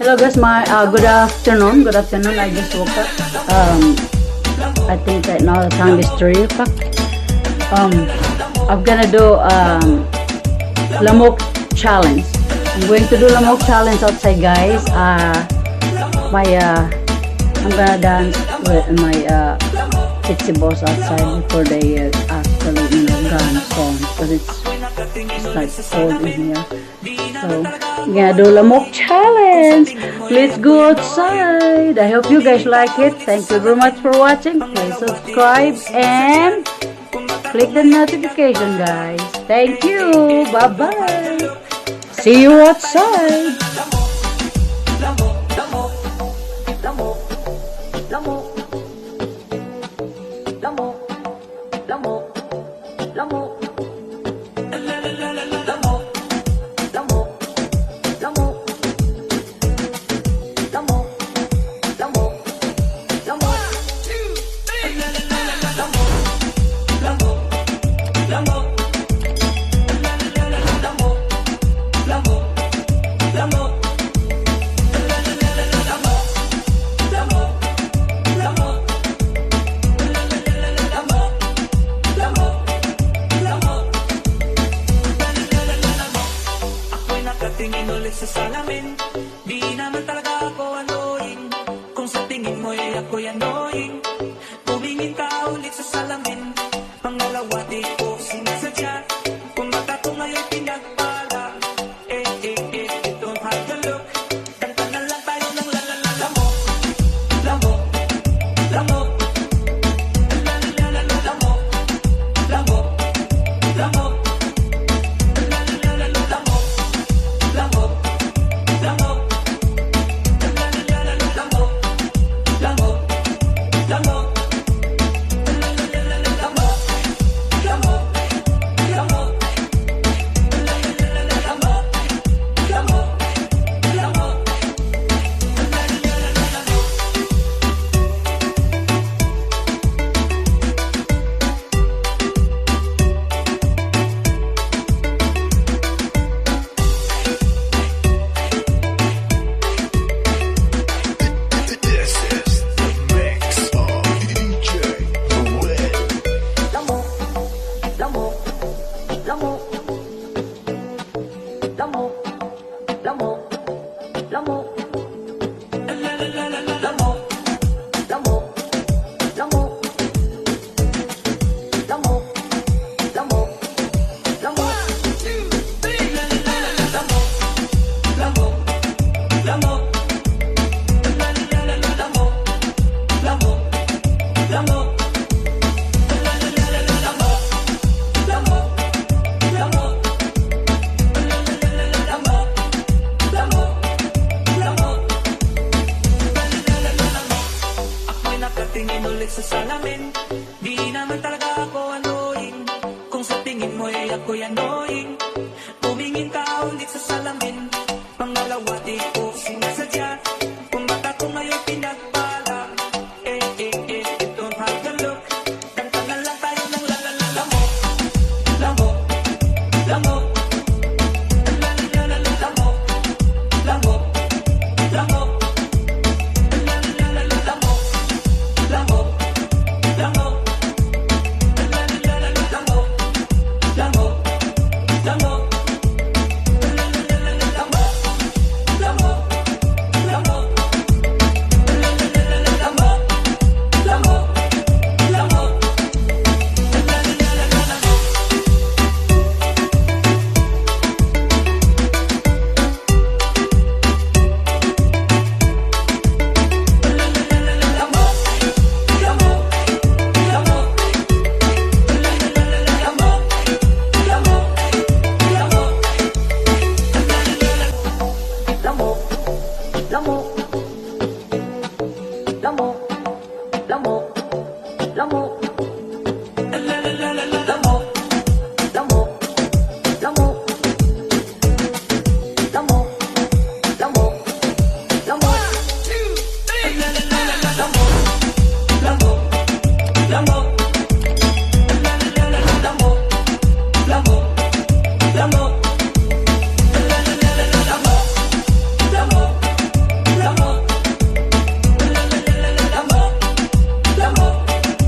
Hello guys, my good afternoon. Good afternoon. I just woke up. I think right now the time is 3 o'clock. I'm gonna do lamok challenge. I'm going to do lamok challenge outside, guys. I'm gonna dance with my Pitsy Boss outside before they actually gone song, because it's like cold in here. So I'm gonna do lamok challenge. Let's go outside. I hope you guys like it. Thank you very much for watching. Please subscribe and click the notification, guys. Thank you. Bye bye. See you outside. Tingin ulit sa salamin, di naman talaga ako annoying. Kung sa tingin mo ay ako'y annoying, tumingin ka ulit sa salamin. Pangalawa di ko sinasadya, kung baka ko ngayon pinagpala. You don't have to look, kanta na lang tayo ng lamok. Lamok, lamok, lamok, lamok, lamok. Lamok, lamok,